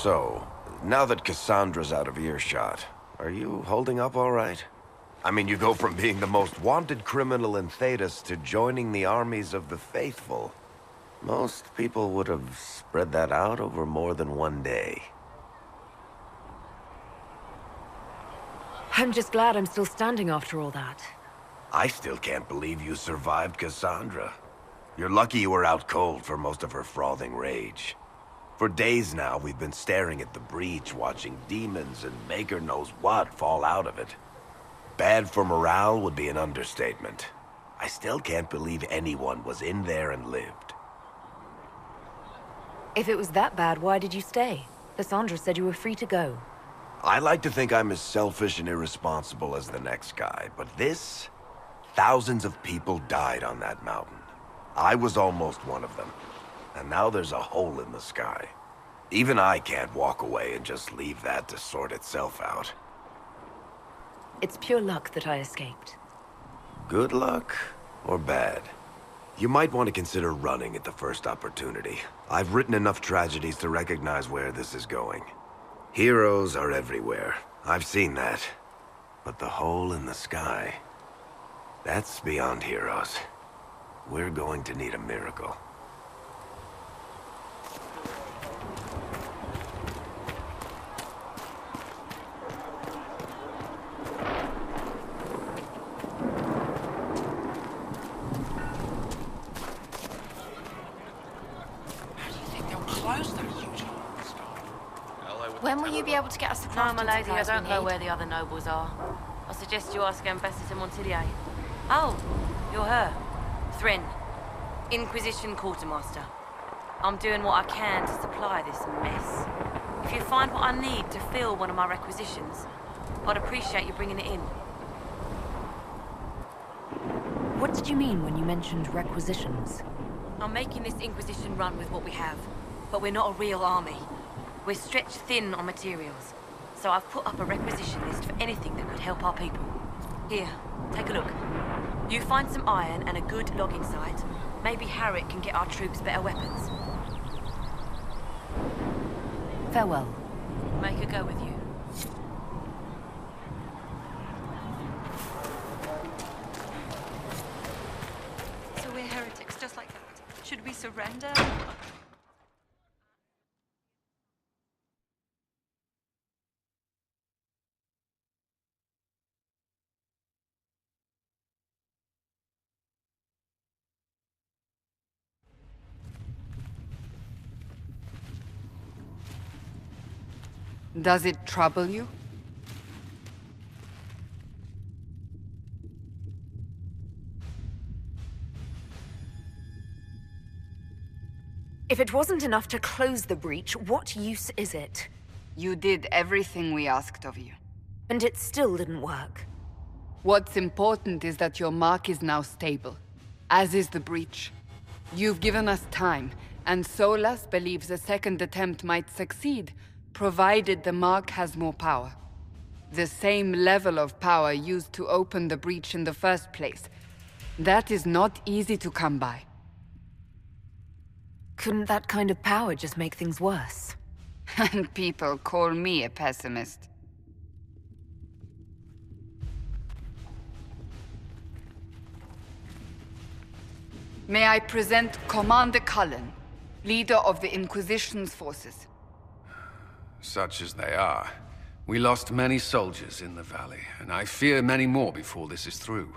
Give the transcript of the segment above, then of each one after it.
So, now that Cassandra's out of earshot, are you holding up all right? I mean, you go from being the most wanted criminal in Thedas to joining the armies of the faithful. Most people would have spread that out over more than one day. I'm just glad I'm still standing after all that. I still can't believe you survived Cassandra. You're lucky you were out cold for most of her frothing rage. For days now, we've been staring at the breach, watching demons and maker knows what fall out of it. Bad for morale would be an understatement. I still can't believe anyone was in there and lived. If it was that bad, why did you stay? Cassandra said you were free to go. I like to think I'm as selfish and irresponsible as the next guy, but this... Thousands of people died on that mountain. I was almost one of them. And now there's a hole in the sky. Even I can't walk away and just leave that to sort itself out. It's pure luck that I escaped. Good luck or bad? You might want to consider running at the first opportunity. I've written enough tragedies to recognize where this is going. Heroes are everywhere. I've seen that. But the hole in the sky... that's beyond heroes. We're going to need a miracle. When will you be able to get us the No, my crafting lady, I supplies don't we know need? where the other nobles are. I suggest you ask Ambassador Montillier. Oh, you're her. Thrin, Inquisition Quartermaster. I'm doing what I can to supply this mess. If you find what I need to fill one of my requisitions, I'd appreciate you bringing it in. What did you mean when you mentioned requisitions? I'm making this Inquisition run with what we have, but we're not a real army. We're stretched thin on materials, so I've put up a requisition list for anything that could help our people. Here, take a look. You find some iron and a good logging site. Maybe Harriet can get our troops better weapons. Farewell. Make her go with you. So we're heretics, just like that. Should we surrender? Does it trouble you? If it wasn't enough to close the breach, what use is it? You did everything we asked of you. And it still didn't work. What's important is that your mark is now stable, as is the breach. You've given us time, and Solas believes a second attempt might succeed, provided the mark has more power. The same level of power used to open the breach in the first place. That is not easy to come by. Couldn't that kind of power just make things worse? And people call me a pessimist. May I present Commander Cullen, leader of the Inquisition's forces. Such as they are. We lost many soldiers in the valley, and I fear many more before this is through.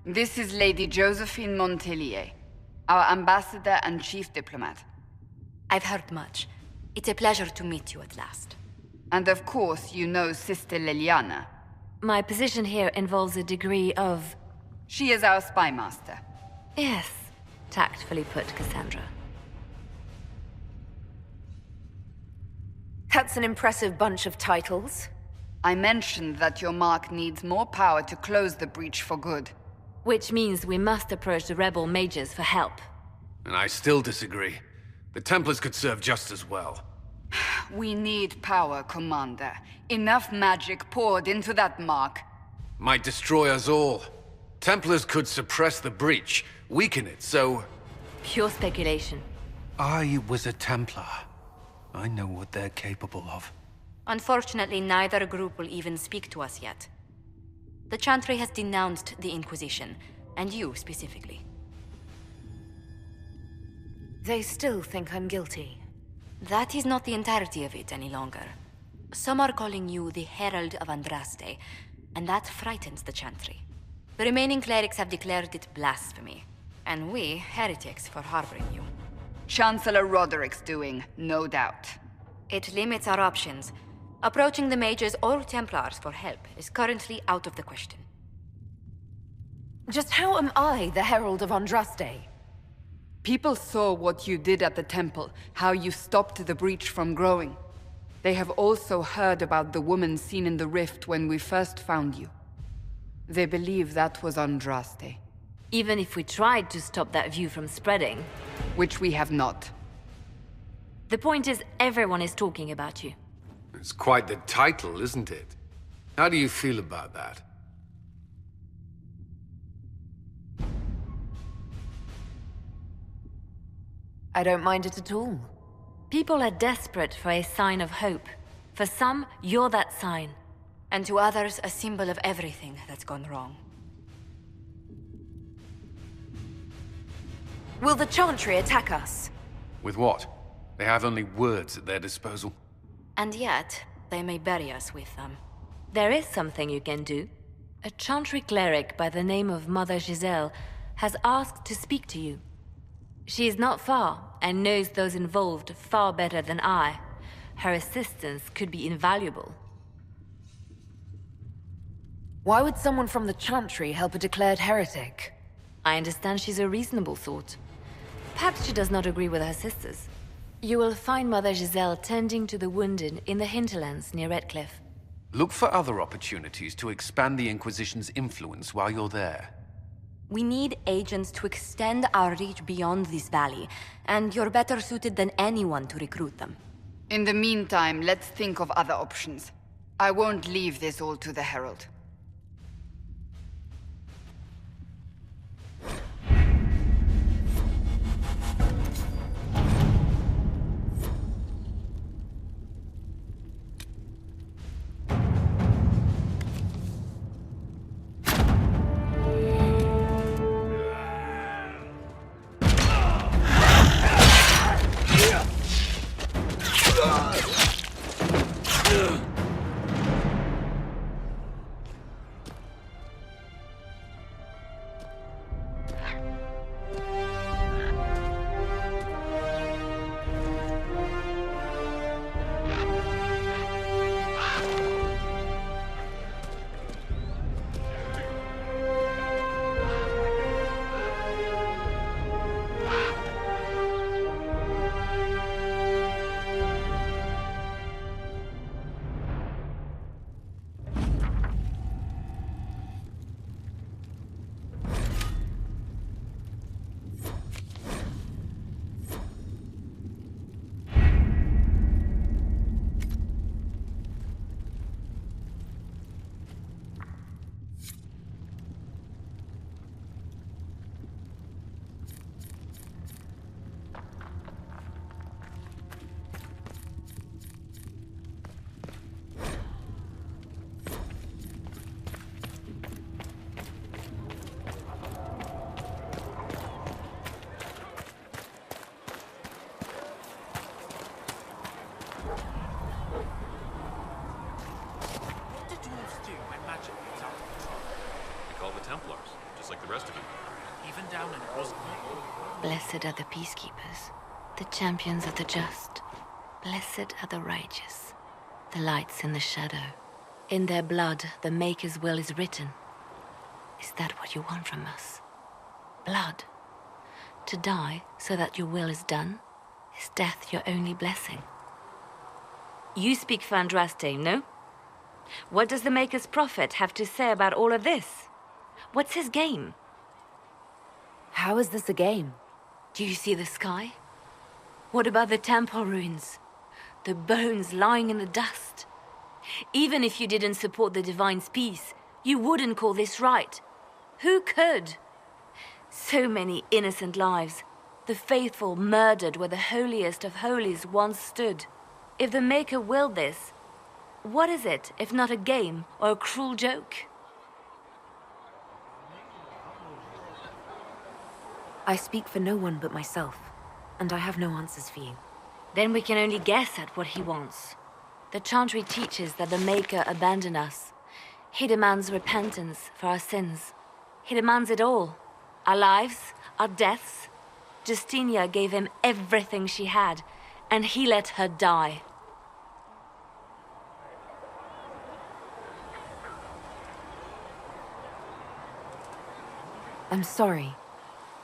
This is Lady Josephine Montillier, our ambassador and chief diplomat. I've heard much. It's a pleasure to meet you at last. And of course, you know Sister Liliana. My position here involves a degree of... She is our spy master. Yes, tactfully put, Cassandra. That's an impressive bunch of titles. I mentioned that your mark needs more power to close the breach for good. Which means we must approach the rebel mages for help. And I still disagree. The Templars could serve just as well. We need power, Commander. Enough magic poured into that mark. Might destroy us all. Templars could suppress the breach, weaken it, so... Pure speculation. I was a Templar. I know what they're capable of. Unfortunately, neither group will even speak to us yet. The Chantry has denounced the Inquisition, and you specifically. They still think I'm guilty. That is not the entirety of it any longer. Some are calling you the Herald of Andraste, and that frightens the Chantry. The remaining clerics have declared it blasphemy, and we, heretics, for harboring you. Chancellor Roderick's doing, no doubt. It limits our options. Approaching the mages or Templars for help is currently out of the question. Just how am I the Herald of Andraste? People saw what you did at the temple, how you stopped the breach from growing. They have also heard about the woman seen in the rift when we first found you. They believe that was Andraste. Even if we tried to stop that view from spreading. Which we have not. The point is, everyone is talking about you. It's quite the title, isn't it? How do you feel about that? I don't mind it at all. People are desperate for a sign of hope. For some, you're that sign. And to others, a symbol of everything that's gone wrong. Will the Chantry attack us? With what? They have only words at their disposal. And yet, they may bury us with them. There is something you can do. A Chantry cleric by the name of Mother Giselle has asked to speak to you. She is not far, and knows those involved far better than I. Her assistance could be invaluable. Why would someone from the Chantry help a declared heretic? I understand she's a reasonable sort. Perhaps she does not agree with her sisters. You will find Mother Giselle tending to the wounded in the hinterlands near Redcliffe. Look for other opportunities to expand the Inquisition's influence while you're there. We need agents to extend our reach beyond this valley, and you're better suited than anyone to recruit them. In the meantime, let's think of other options. I won't leave this all to the Herald. Templars, just like the rest of you. Even down in Rosemont. Blessed are the peacekeepers, the champions of the just. Blessed are the righteous, the lights in the shadow. In their blood, the Maker's will is written. Is that what you want from us? Blood? To die so that your will is done? Is death your only blessing? You speak for Andraste, no? What does the Maker's prophet have to say about all of this? What's his game? How is this a game? Do you see the sky? What about the temple ruins? The bones lying in the dust? Even if you didn't support the Divine's peace, you wouldn't call this right. Who could? So many innocent lives. The faithful murdered where the holiest of holies once stood. If the Maker willed this, what is it if not a game or a cruel joke? I speak for no one but myself, and I have no answers for you. Then we can only guess at what he wants. The Chantry teaches that the Maker abandoned us. He demands repentance for our sins. He demands it all. Our lives, our deaths. Justinia gave him everything she had, and he let her die. I'm sorry.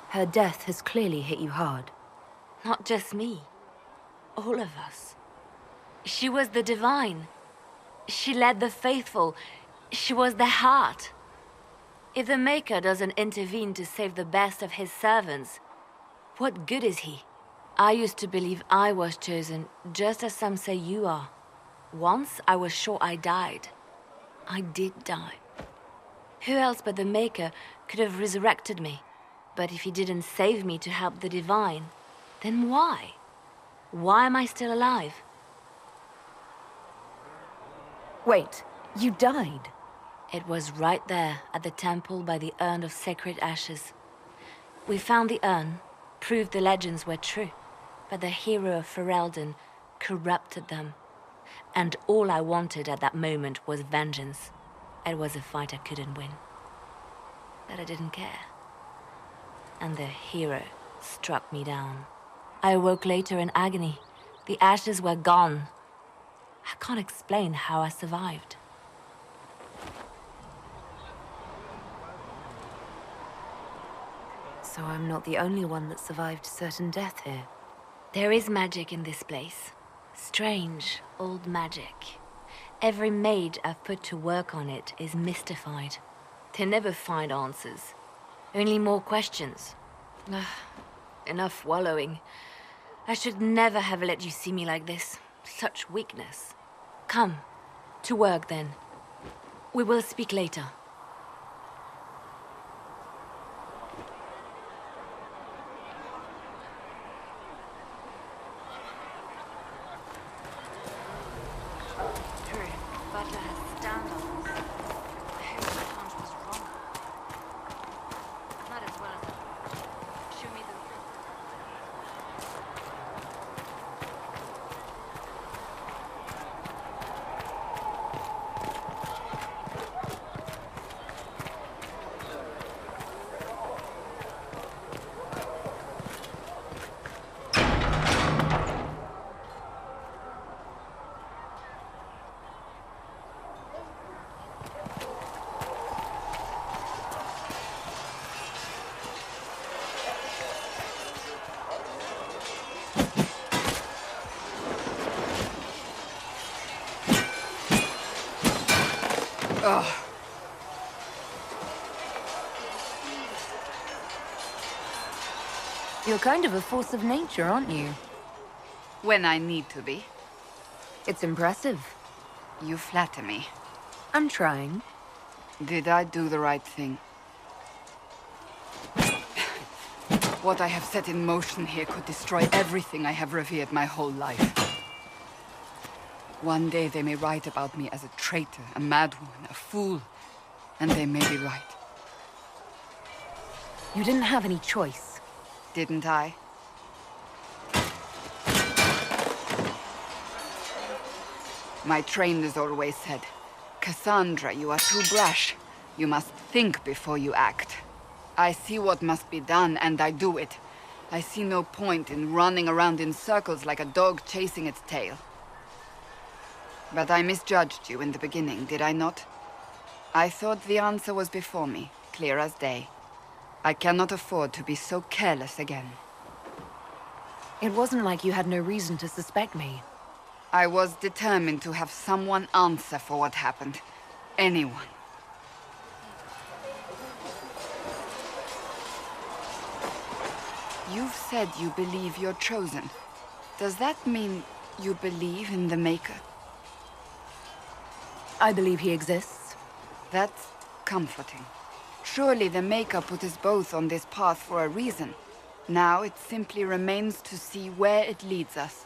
Her death has clearly hit you hard. Not just me. All of us. She was the Divine. She led the faithful. She was their heart. If the Maker doesn't intervene to save the best of his servants, what good is he? I used to believe I was chosen, just as some say you are. Once I was sure I died. I did die. Who else but the Maker could have resurrected me? But if he didn't save me to help the Divine, then why? Why am I still alive? Wait, you died? It was right there at the temple by the urn of sacred ashes. We found the urn, proved the legends were true, but the hero of Ferelden corrupted them. And all I wanted at that moment was vengeance. It was a fight I couldn't win. But I didn't care. And the hero struck me down. I awoke later in agony. The ashes were gone. I can't explain how I survived. So I'm not the only one that survived certain death here. There is magic in this place. Strange, old magic. Every mage I've put to work on it is mystified. They never find answers. Only more questions. Enough wallowing. I should never have let you see me like this. Such weakness. Come, to work then. We will speak later. True, Butler has stand on us. I hope my hunch was wrong. Not as well as I. Show me the... You're kind of a force of nature, aren't you? When I need to be. It's impressive. You flatter me. I'm trying. Did I do the right thing? What I have set in motion here could destroy everything I have revered my whole life. One day they may write about me as a traitor, a madwoman, a fool. And they may be right. You didn't have any choice. Didn't I? My trainers always said, Cassandra, you are too brash. You must think before you act. I see what must be done, and I do it. I see no point in running around in circles like a dog chasing its tail. But I misjudged you in the beginning, did I not? I thought the answer was before me, clear as day. I cannot afford to be so careless again. It wasn't like you had no reason to suspect me. I was determined to have someone answer for what happened. Anyone. You've said you believe you're chosen. Does that mean you believe in the Maker? I believe he exists. That's comforting. Surely the Maker put us both on this path for a reason. Now it simply remains to see where it leads us.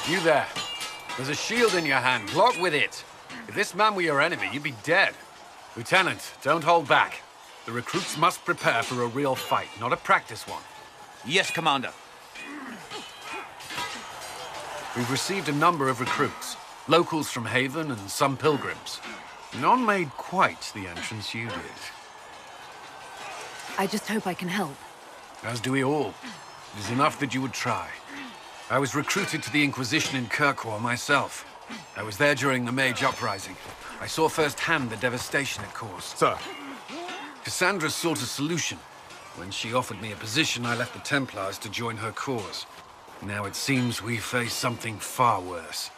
You there. There's a shield in your hand. Block with it. If this man were your enemy, you'd be dead. Lieutenant, don't hold back. The recruits must prepare for a real fight, not a practice one. Yes, Commander. We've received a number of recruits. Locals from Haven and some pilgrims. None made quite the entrance you did. I just hope I can help. As do we all. It is enough that you would try. I was recruited to the Inquisition in Kirkwall myself. I was there during the Mage Uprising. I saw firsthand the devastation it caused. Sir. Cassandra sought a solution. When she offered me a position, I left the Templars to join her cause. Now it seems we face something far worse.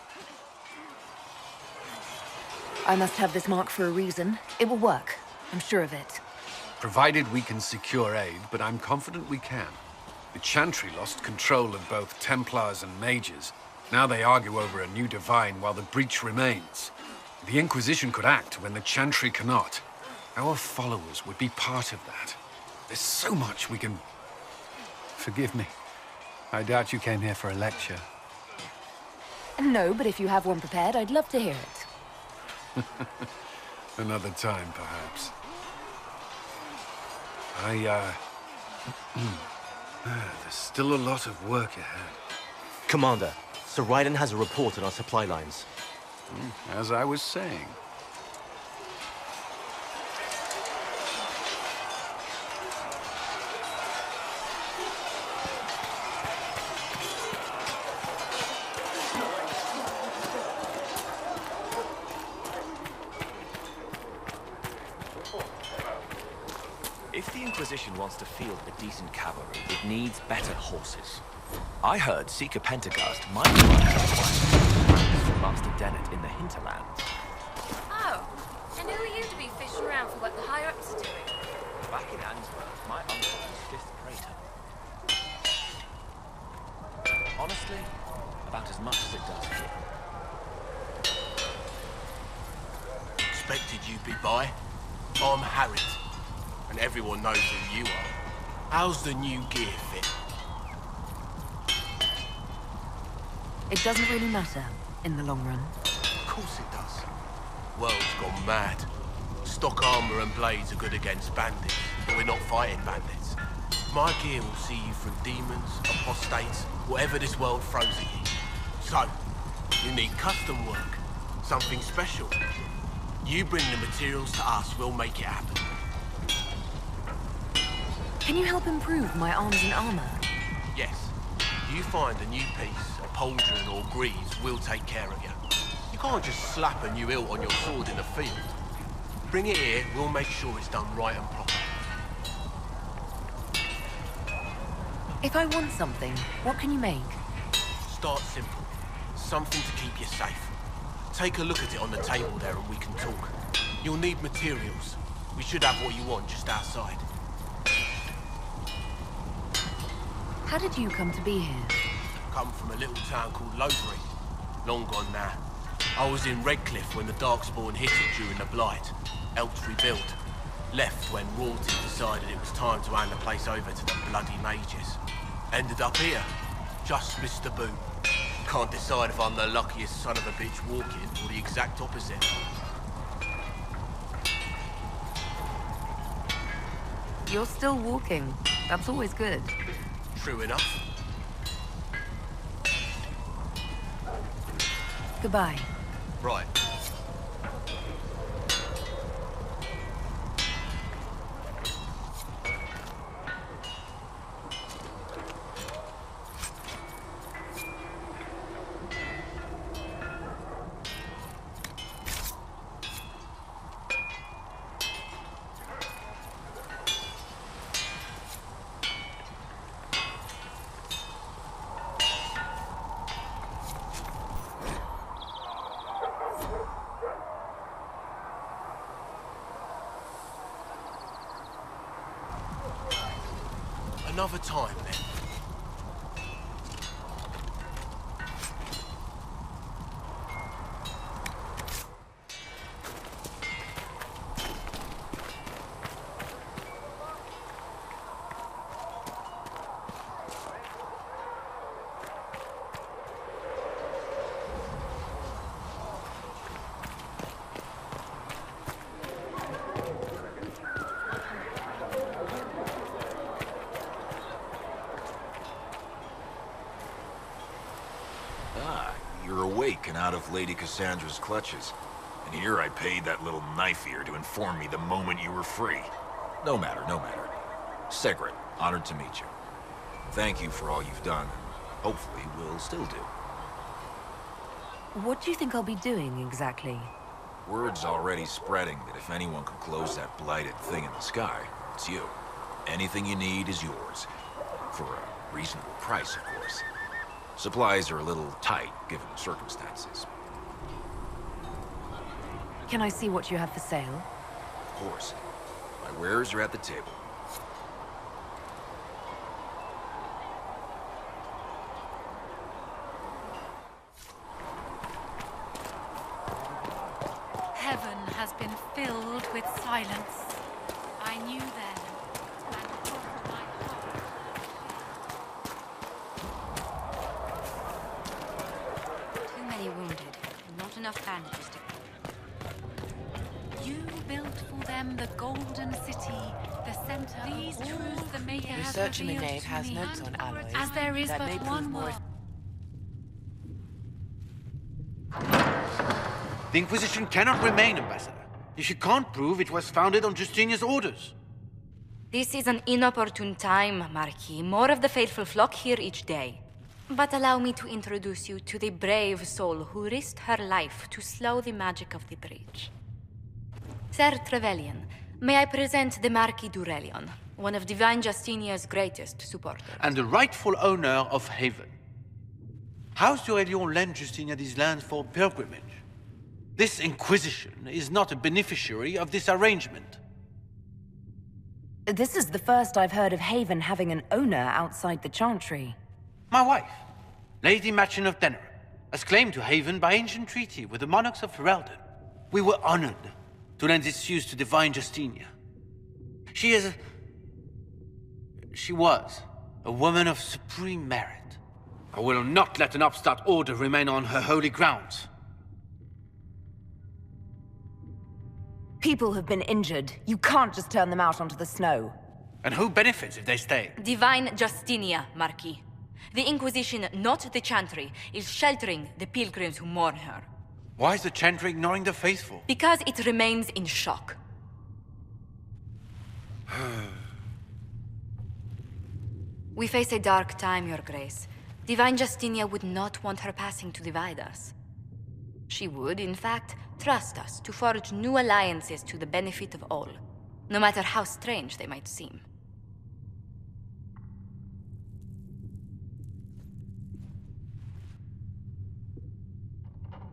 I must have this mark for a reason. It will work. I'm sure of it. Provided we can secure aid, but I'm confident we can. The Chantry lost control of both Templars and Mages. Now they argue over a new divine while the breach remains. The Inquisition could act when the Chantry cannot. Our followers would be part of that. There's so much we can... Forgive me. I doubt you came here for a lecture. No, but if you have one prepared, I'd love to hear it. Another time, perhaps. There's still a lot of work ahead. Commander, Sir Raiden has a report on our supply lines. As I was saying. If the Inquisition wants to field a decent cavalry, it needs better horses. I heard Seeker Pentecost might be one for Master Dennett in the hinterlands. Oh, and who are you to be fishing around for what the higher-ups are doing? Back in Answorth, my uncle was 5th Praetor. Honestly, about as much as it does here. Expected you'd be by. I'm Harriet, and everyone knows who you are. How's the new gear fit? It doesn't really matter in the long run. Of course it does. World's gone mad. Stock armor and blades are good against bandits, but we're not fighting bandits. My gear will see you through demons, apostates, whatever this world throws at you. So, you need custom work, something special. You bring the materials to us, we'll make it happen. Can you help improve my arms and armor? Yes. You find a new piece, a pauldron or greaves, we'll take care of you. You can't just slap a new hilt on your sword in the field. Bring it here, we'll make sure it's done right and proper. If I want something, what can you make? Start simple. Something to keep you safe. Take a look at it on the table there and we can talk. You'll need materials. We should have what you want just outside. How did you come to be here? Come from a little town called Lothbury. Long gone now. I was in Redcliffe when the Darkspawn hit it during the Blight. Helped rebuild. Left when royalty decided it was time to hand the place over to the bloody mages. Ended up here. Just missed the boot. Can't decide if I'm the luckiest son of a bitch walking or the exact opposite. You're still walking. That's always good. True enough. Goodbye. Right. another time, then. You're awake and out of Lady Cassandra's clutches. And here I paid that little knife-ear to inform me the moment you were free. No matter, no matter. Segret, honored to meet you. Thank you for all you've done, and hopefully will still do. What do you think I'll be doing, exactly? Word's already spreading that if anyone can close that blighted thing in the sky, it's you. Anything you need is yours. For a reasonable price, of course. Supplies are a little tight, given the circumstances. Can I see what you have for sale? Of course. My wares are at the table. Heaven has been filled with silence. I knew then, and from my heart. Too many wounded, not enough bandages to... You built for them the golden city, the center. These truths the Maker has Research in the revealed nave to has me. notes on alloys As there is that may but prove one more. world. The Inquisition cannot remain, Ambassador, if you can't prove it was founded on Justinian's orders. This is an inopportune time, Marquis. More of the faithful flock here each day. But allow me to introduce you to the brave soul who risked her life to slow the magic of the breach. Sir Trevelyan, may I present the Marquis d'Aurelion, one of Divine Justinia's greatest supporters. And the rightful owner of Haven. House d'Aurelion lent Justinia these lands for pilgrimage. This Inquisition is not a beneficiary of this arrangement. This is the first I've heard of Haven having an owner outside the Chantry. My wife, Lady Machin of Denner, has claimed to Haven by ancient treaty with the monarchs of Ferelden. We were honored to lend its use to Divine Justinia. She was a woman of supreme merit. I will not let an upstart order remain on her holy grounds. People have been injured. You can't just turn them out onto the snow. And who benefits if they stay? Divine Justinia, Marquis. The Inquisition, not the Chantry, is sheltering the pilgrims who mourn her. Why is the Chantry ignoring the faithful? Because it remains in shock. We face a dark time, Your Grace. Divine Justinia would not want her passing to divide us. She would, in fact, trust us to forge new alliances to the benefit of all, no matter how strange they might seem.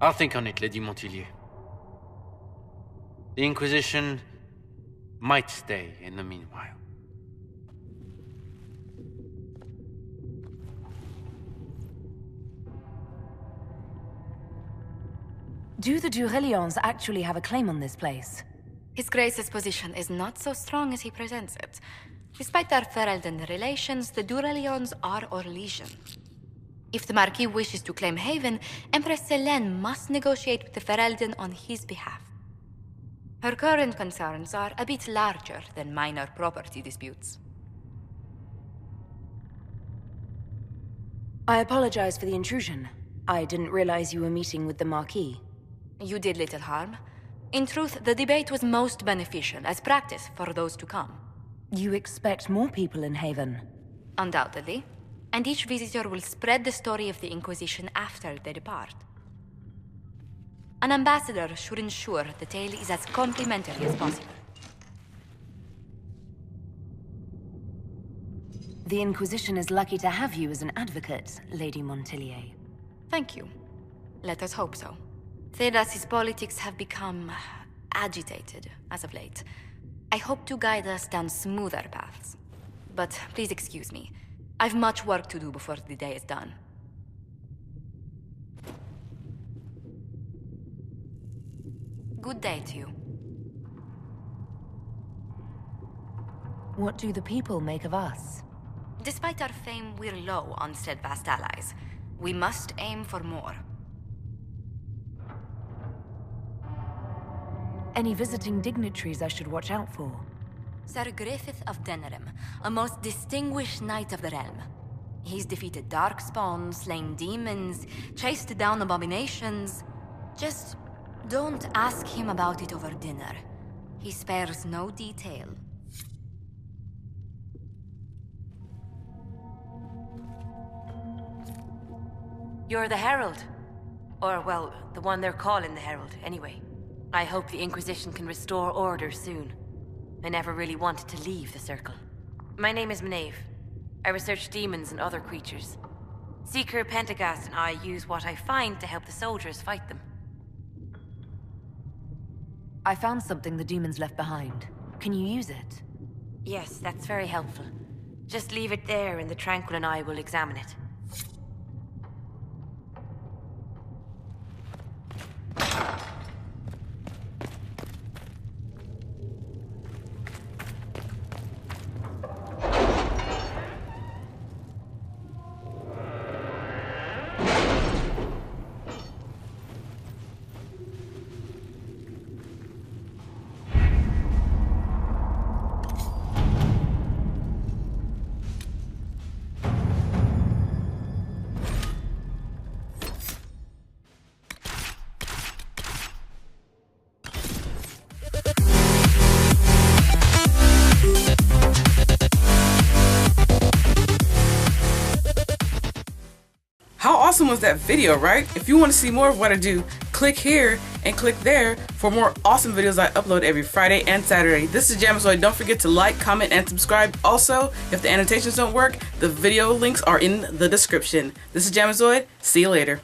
I'll think on it, Lady Montillier. The Inquisition might stay in the meanwhile. Do the Durelions actually have a claim on this place? His Grace's position is not so strong as he presents it. Despite their Ferelden relations, the Durelions are Orlesian. If the Marquis wishes to claim Haven, Empress Selene must negotiate with the Ferelden on his behalf. Her current concerns are a bit larger than minor property disputes. I apologize for the intrusion. I didn't realize you were meeting with the Marquis. You did little harm. In truth, the debate was most beneficial as practice for those to come. You expect more people in Haven? Undoubtedly. And each visitor will spread the story of the Inquisition after they depart. An ambassador should ensure the tale is as complimentary as possible. The Inquisition is lucky to have you as an advocate, Lady Montillier. Thank you. Let us hope so. Thedas's politics have become agitated as of late. I hope to guide us down smoother paths. but please excuse me. I've much work to do before the day is done. Good day to you. What do the people make of us? Despite our fame, we're low on steadfast allies. We must aim for more. Any visiting dignitaries I should watch out for? Sir Griffith of Denerim, a most distinguished knight of the realm. He's defeated darkspawn, slain demons, chased down abominations. Just don't ask him about it over dinner. He spares no detail. You're the Herald. Or, well, the one they're calling the Herald, anyway. I hope the Inquisition can restore order soon. I never really wanted to leave the Circle. My name is Maeve. I research demons and other creatures. Seeker Pentagast and I use what I find to help the soldiers fight them. I found something the demons left behind. Can you use it? Yes, that's very helpful. Just leave it there and the Tranquil and I will examine it. How awesome was that video, right? If you want to see more of what I do, click here and click there for more awesome videos I upload every Friday and Saturday. This is Jamazoid. Don't forget to like, comment, and subscribe. Also, if the annotations don't work, the video links are in the description. This is Jamazoid. See you later.